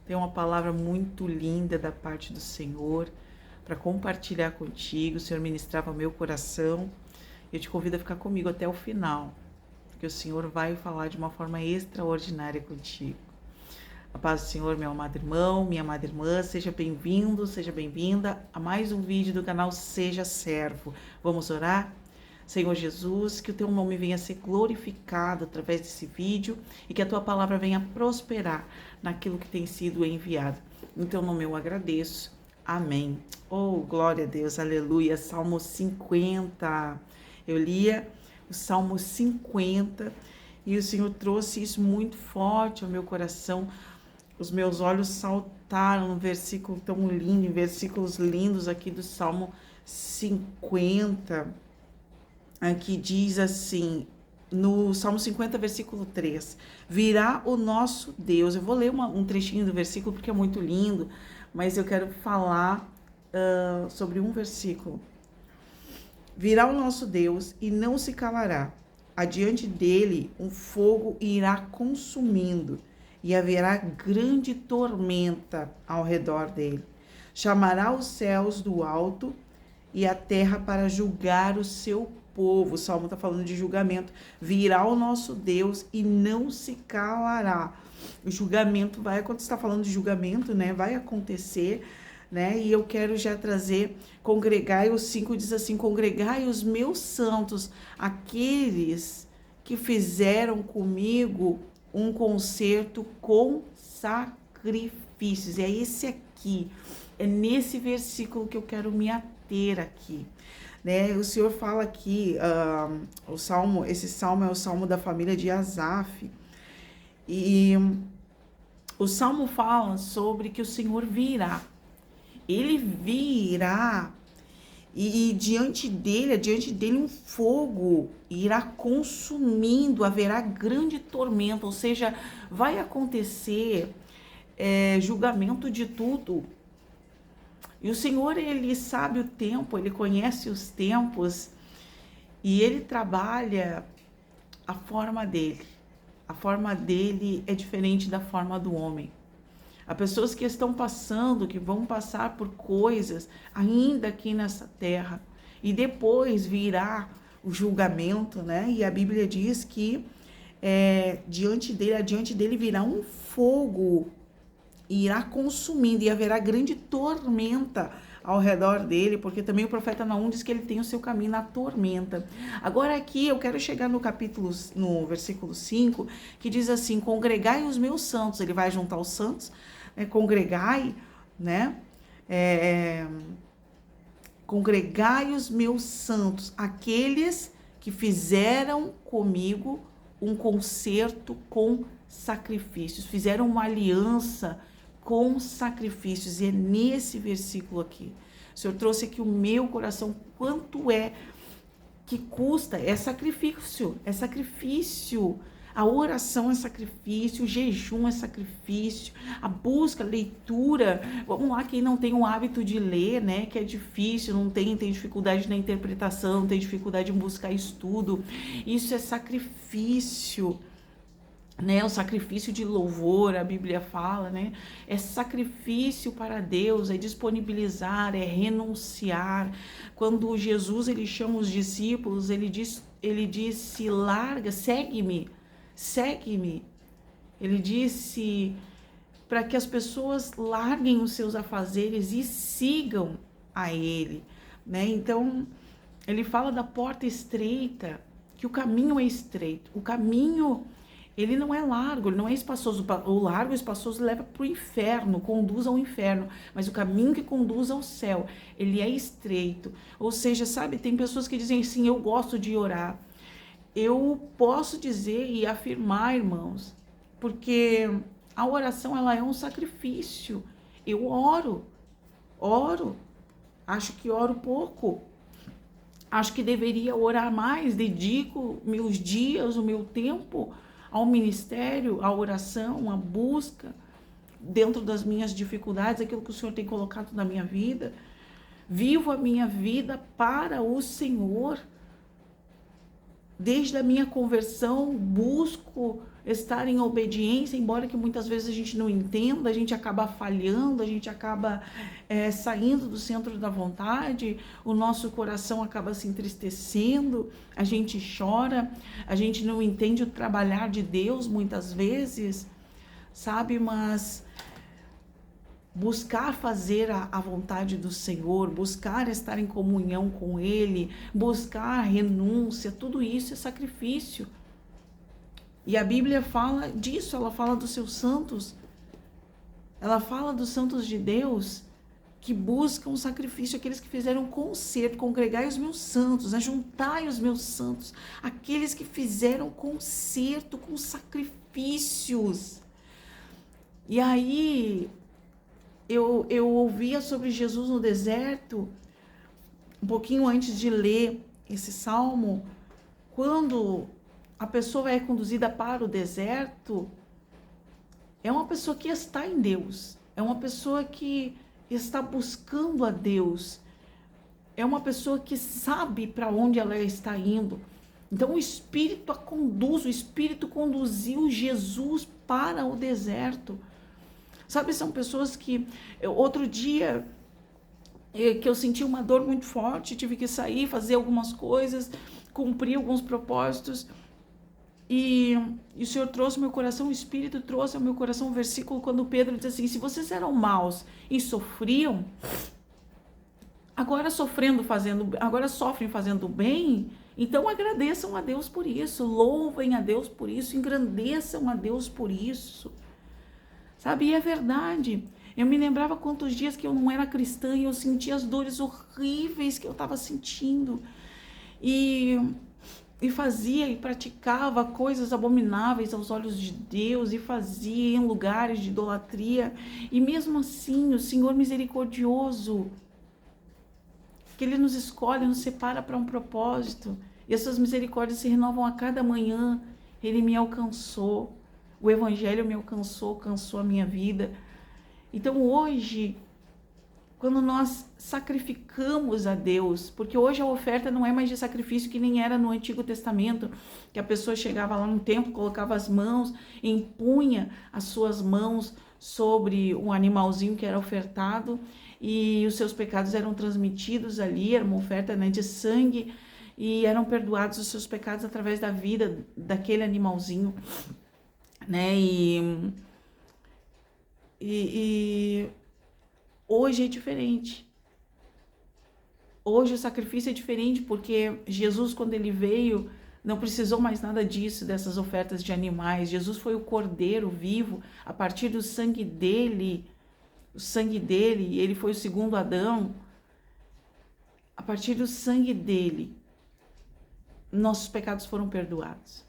Tenho uma palavra muito linda da parte do Senhor para compartilhar contigo. O Senhor ministrava ao meu coração. Eu te convido a ficar comigo até o final, porque o Senhor vai falar de uma forma extraordinária contigo. A paz do Senhor, meu amado irmão, minha amada irmã, seja bem-vindo, seja bem-vinda a mais um vídeo do canal Seja Servo. Vamos orar? Senhor Jesus, que o teu nome venha ser glorificado através desse vídeo e que a tua palavra venha prosperar naquilo que tem sido enviado. Em teu nome eu agradeço. Amém. Oh, glória a Deus, aleluia. Salmo 50. Eu lia o Salmo 50 e o Senhor trouxe isso muito forte ao meu coração. Os meus olhos saltaram no versículo tão lindo, em versículos lindos aqui do Salmo 50. Aqui diz assim, no Salmo 50, versículo 3, virá o nosso Deus. Eu vou ler um trechinho do versículo porque é muito lindo, mas eu quero falar sobre um versículo. Virá o nosso Deus e não se calará. Adiante dele um fogo irá consumindo e haverá grande tormenta ao redor dele. Chamará os céus do alto e a terra para julgar o seu povo. O Salmo está falando de julgamento. Virá o nosso Deus e não se calará. O julgamento vai acontecer, está falando de julgamento, né? Vai acontecer, né? E eu quero já trazer, congregai, o 5 diz assim, congregai os meus santos, aqueles que fizeram comigo um concerto com sacrifícios. É esse aqui, é nesse versículo que eu quero me ater aqui. Né? O Senhor fala aqui, esse salmo é o salmo da família de Asaf, e o salmo fala sobre que o Senhor virá, ele virá, e diante dele um fogo irá consumindo, haverá grande tormenta, ou seja, vai acontecer julgamento de tudo. E o Senhor, ele sabe o tempo, ele conhece os tempos e ele trabalha a forma dele. A forma dele é diferente da forma do homem. Há pessoas que estão passando, que vão passar por coisas ainda aqui nessa terra e depois virá o julgamento, né? E a Bíblia diz que adiante dele virá um fogo, irá consumindo e haverá grande tormenta ao redor dele, porque também o profeta Naum diz que ele tem o seu caminho na tormenta. Agora aqui eu quero chegar no versículo 5, que diz assim, congregai os meus santos, ele vai juntar os santos, congregai, né, congregai os meus santos, aqueles que fizeram comigo um concerto com sacrifícios, fizeram uma aliança com sacrifícios, e é nesse versículo aqui. O Senhor trouxe aqui o meu coração, quanto que custa, é sacrifício, a oração é sacrifício, o jejum é sacrifício, a busca, a leitura, vamos lá, quem não tem o hábito de ler, né, que é difícil, não tem dificuldade na interpretação, tem dificuldade em buscar estudo, isso é sacrifício, né, o sacrifício de louvor, a Bíblia fala, né, é sacrifício para Deus, é disponibilizar, é renunciar. Quando Jesus, ele chama os discípulos, ele disse, larga, segue-me, ele disse para que as pessoas larguem os seus afazeres e sigam a ele, né, então ele fala da porta estreita, que o caminho é estreito, o caminho ele não é largo, ele não é espaçoso. O largo, o espaçoso leva para o inferno, conduz ao inferno. Mas o caminho que conduz ao céu, ele é estreito. Ou seja, sabe, tem pessoas que dizem assim, eu gosto de orar. Eu posso dizer e afirmar, irmãos, porque a oração, ela é um sacrifício. Eu oro. Acho que oro pouco. Acho que deveria orar mais, dedico meus dias, o meu tempo ao ministério, à oração, à busca, dentro das minhas dificuldades, aquilo que o Senhor tem colocado na minha vida. Vivo a minha vida para o Senhor. Desde a minha conversão, busco estar em obediência, embora que muitas vezes a gente não entenda, a gente acaba falhando, a gente acaba saindo do centro da vontade, o nosso coração acaba se entristecendo, a gente chora, a gente não entende o trabalhar de Deus muitas vezes, sabe? Mas buscar fazer a vontade do Senhor, buscar estar em comunhão com Ele, buscar renúncia, tudo isso é sacrifício. E a Bíblia fala disso, ela fala dos seus santos, ela fala dos santos de Deus que buscam o sacrifício, aqueles que fizeram concerto, congregai os meus santos, ajuntai os meus santos, aqueles que fizeram concerto com sacrifícios. E aí eu ouvia sobre Jesus no deserto, um pouquinho antes de ler esse salmo, quando a pessoa é conduzida para o deserto, é uma pessoa que está em Deus, é uma pessoa que está buscando a Deus, é uma pessoa que sabe para onde ela está indo. Então o Espírito a conduz, o Espírito conduziu Jesus para o deserto. Sabe, são pessoas que, outro dia, que eu senti uma dor muito forte, tive que sair, fazer algumas coisas, cumprir alguns propósitos, e o Senhor trouxe ao meu coração, o Espírito trouxe ao meu coração um versículo quando Pedro diz assim: se vocês eram maus e sofriam, agora sofrem fazendo bem, então agradeçam a Deus por isso, louvem a Deus por isso, engrandeçam a Deus por isso. Sabe, e é verdade. Eu me lembrava quantos dias que eu não era cristã e eu sentia as dores horríveis que eu estava sentindo. E fazia e praticava coisas abomináveis aos olhos de Deus, e fazia em lugares de idolatria. E mesmo assim, o Senhor misericordioso, que Ele nos escolhe, nos separa para um propósito. E essas misericórdias se renovam a cada manhã. Ele me alcançou. O Evangelho me alcançou a minha vida. Então hoje, quando nós sacrificamos a Deus, porque hoje a oferta não é mais de sacrifício que nem era no Antigo Testamento, que a pessoa chegava lá no templo, colocava as mãos, impunha as suas mãos sobre um animalzinho que era ofertado e os seus pecados eram transmitidos ali, era uma oferta, né, de sangue, e eram perdoados os seus pecados através da vida daquele animalzinho, né? E hoje é diferente. Hoje o sacrifício é diferente, porque Jesus, quando ele veio, não precisou mais nada disso, dessas ofertas de animais. Jesus foi o Cordeiro vivo, a partir do sangue dele, ele foi o segundo Adão. A partir do sangue dele, nossos pecados foram perdoados.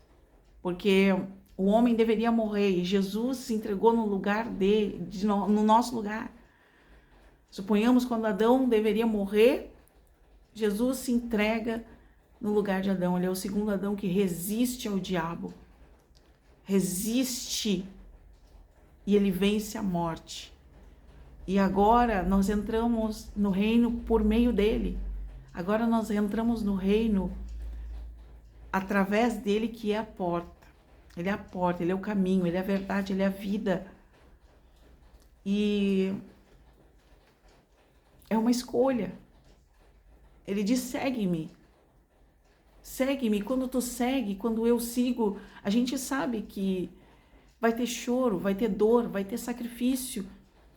Porque o homem deveria morrer e Jesus se entregou no lugar dele, no nosso lugar. Suponhamos, quando Adão deveria morrer, Jesus se entrega no lugar de Adão. Ele é o segundo Adão que resiste ao diabo. Resiste e ele vence a morte. E agora nós entramos no reino por meio dele. Agora nós entramos no reino através dele, que é a porta. Ele é a porta, ele é o caminho, ele é a verdade, ele é a vida. E é uma escolha. Ele diz: segue-me. Segue-me. Quando tu segue, quando eu sigo, a gente sabe que vai ter choro, vai ter dor, vai ter sacrifício.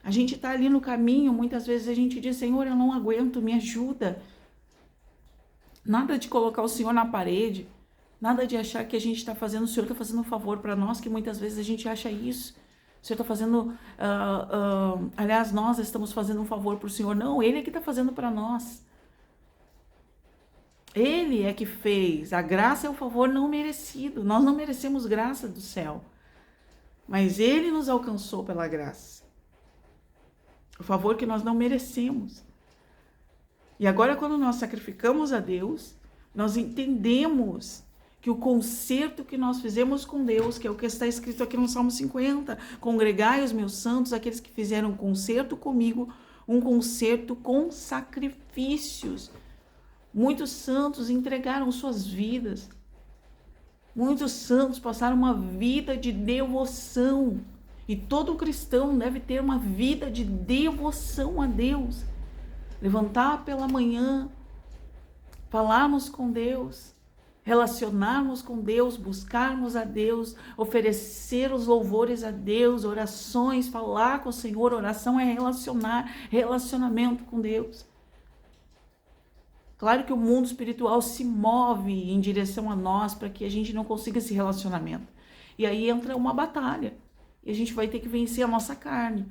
A gente está ali no caminho, muitas vezes a gente diz: Senhor, eu não aguento, me ajuda. Nada de colocar o Senhor na parede. Nada de achar que a gente está fazendo, o Senhor está fazendo um favor para nós, que muitas vezes a gente acha isso. O Senhor está fazendo, aliás, nós estamos fazendo um favor para o Senhor. Não, Ele é que está fazendo para nós. Ele é que fez. A graça é o favor não merecido. Nós não merecemos graça do céu. Mas Ele nos alcançou pela graça. O favor que nós não merecemos. E agora, quando nós sacrificamos a Deus, nós entendemos que o concerto que nós fizemos com Deus, que é o que está escrito aqui no Salmo 50, congregai os meus santos, aqueles que fizeram um concerto comigo, um concerto com sacrifícios. Muitos santos entregaram suas vidas. Muitos santos passaram uma vida de devoção. E todo cristão deve ter uma vida de devoção a Deus. Levantar pela manhã, falarmos com Deus, relacionarmos com Deus, buscarmos a Deus, oferecer os louvores a Deus, orações, falar com o Senhor. Oração é relacionamento com Deus. Claro que o mundo espiritual se move em direção a nós para que a gente não consiga esse relacionamento. E aí entra uma batalha. E a gente vai ter que vencer a nossa carne.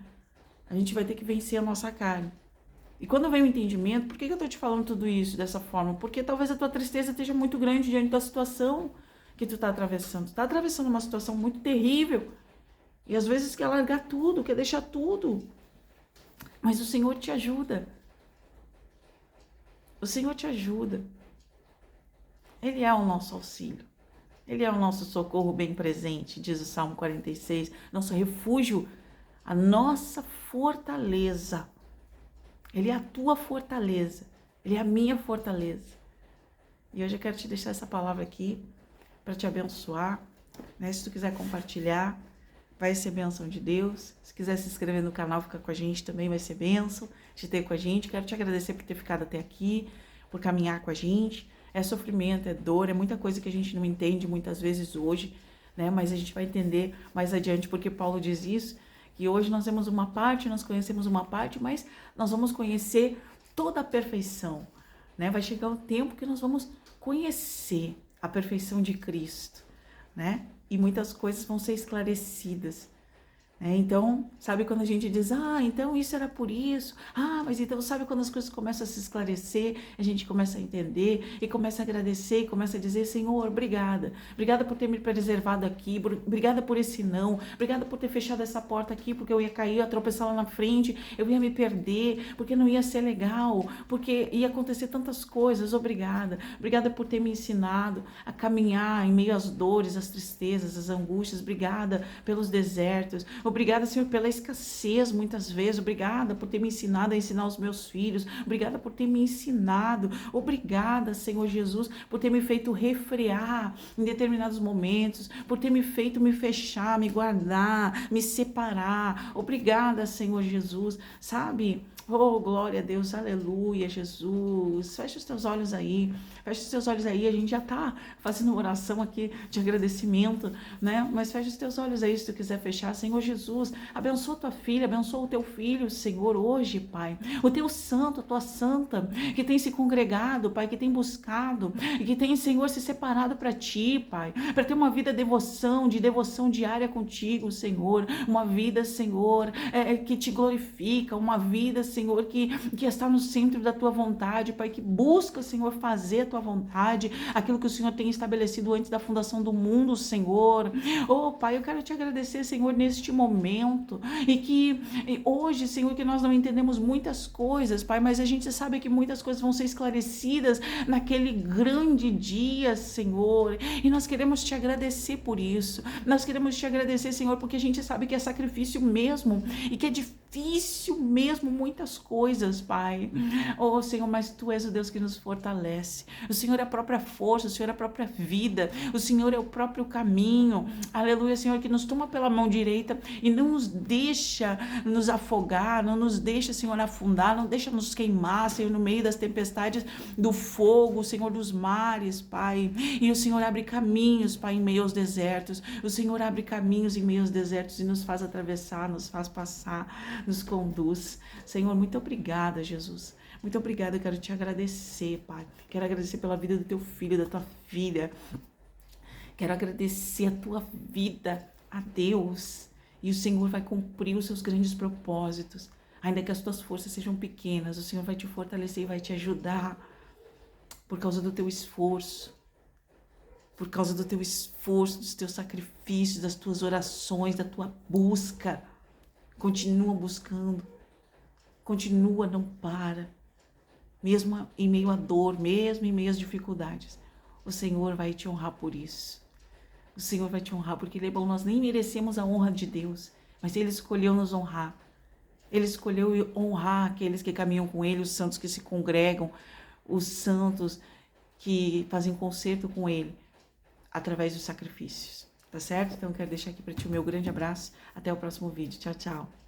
A gente vai ter que vencer a nossa carne. E quando vem o entendimento, por que eu estou te falando tudo isso dessa forma? Porque talvez a tua tristeza esteja muito grande diante da situação que tu está atravessando. Tu está atravessando uma situação muito terrível. E às vezes quer largar tudo, quer deixar tudo. Mas o Senhor te ajuda. O Senhor te ajuda. Ele é o nosso auxílio. Ele é o nosso socorro bem presente, diz o Salmo 46. Nosso refúgio, a nossa fortaleza. Ele é a tua fortaleza. Ele é a minha fortaleza. E hoje eu quero te deixar essa palavra aqui para te abençoar. Né? Se tu quiser compartilhar, vai ser bênção de Deus. Se quiser se inscrever no canal, ficar com a gente também, vai ser bênção de ter com a gente. Quero te agradecer por ter ficado até aqui, por caminhar com a gente. É sofrimento, é dor, é muita coisa que a gente não entende muitas vezes hoje, né? Mas a gente vai entender mais adiante, porque Paulo diz isso, que hoje nós temos uma parte, nós conhecemos uma parte, mas nós vamos conhecer toda a perfeição, né? Vai chegar o tempo que nós vamos conhecer a perfeição de Cristo, né? E muitas coisas vão ser esclarecidas. Então, sabe quando a gente diz, então isso era por isso, mas então sabe quando as coisas começam a se esclarecer, a gente começa a entender e começa a agradecer e começa a dizer, Senhor, obrigada por ter me preservado aqui, obrigada por esse não, obrigada por ter fechado essa porta aqui, porque eu ia cair, eu ia tropeçar lá na frente, eu ia me perder, porque não ia ser legal, porque ia acontecer tantas coisas, obrigada por ter me ensinado a caminhar em meio às dores, às tristezas, às angústias, obrigada pelos desertos, obrigada, Senhor, pela escassez muitas vezes. Obrigada por ter me ensinado a ensinar os meus filhos. Obrigada por ter me ensinado. Obrigada, Senhor Jesus, por ter me feito refrear em determinados momentos, por ter me feito me fechar, me guardar, me separar. Obrigada, Senhor Jesus. Sabe? Oh, glória a Deus, aleluia, Jesus. Fecha os teus olhos aí. Fecha os teus olhos aí. A gente já tá fazendo uma oração aqui de agradecimento, né? Mas fecha os teus olhos aí se tu quiser fechar. Senhor Jesus, abençoa tua filha, abençoa o teu filho, Senhor, hoje, Pai. O teu santo, a tua santa, que tem se congregado, Pai, que tem buscado, e que tem, Senhor, se separado para ti, Pai, para ter uma vida de devoção diária contigo, Senhor. Uma vida, Senhor, que te glorifica, uma vida, Senhor, que está no centro da tua vontade, Pai, que busca, Senhor, fazer a tua vontade, aquilo que o Senhor tem estabelecido antes da fundação do mundo, Senhor. Oh, Pai, eu quero te agradecer, Senhor, neste momento, e que hoje, Senhor, que nós não entendemos muitas coisas, Pai, mas a gente sabe que muitas coisas vão ser esclarecidas naquele grande dia, Senhor, e nós queremos te agradecer por isso. Nós queremos te agradecer, Senhor, porque a gente sabe que é sacrifício mesmo, e que é difícil mesmo muitas coisas, Pai. Oh, Senhor, mas Tu és o Deus que nos fortalece. O Senhor é a própria força, o Senhor é a própria vida, o Senhor é o próprio caminho. Aleluia, Senhor, que nos toma pela mão direita e não nos deixa nos afogar, não nos deixa, Senhor, afundar, não deixa nos queimar, Senhor, no meio das tempestades do fogo, Senhor, dos mares, Pai. E o Senhor abre caminhos, Pai, em meio aos desertos. O Senhor abre caminhos em meio aos desertos e nos faz atravessar, nos faz passar, nos conduz. Senhor, muito obrigada, Jesus. Muito obrigada, eu quero te agradecer, Pai. Quero agradecer pela vida do teu filho, da tua filha. Quero agradecer a tua vida, a Deus. E o Senhor vai cumprir os seus grandes propósitos. Ainda que as tuas forças sejam pequenas, o Senhor vai te fortalecer e vai te ajudar. Por causa do teu esforço. Por causa do teu esforço, dos teus sacrifícios, das tuas orações, da tua busca. Continua buscando. Continua, não para. Mesmo em meio à dor, mesmo em meio às dificuldades. O Senhor vai te honrar por isso. O Senhor vai te honrar, porque Ele é bom. Nós nem merecemos a honra de Deus, mas Ele escolheu nos honrar. Ele escolheu honrar aqueles que caminham com Ele, os santos que se congregam, os santos que fazem concerto com Ele. através dos sacrifícios, tá certo? Então, quero deixar aqui para ti o meu grande abraço. Até o próximo vídeo. Tchau, tchau.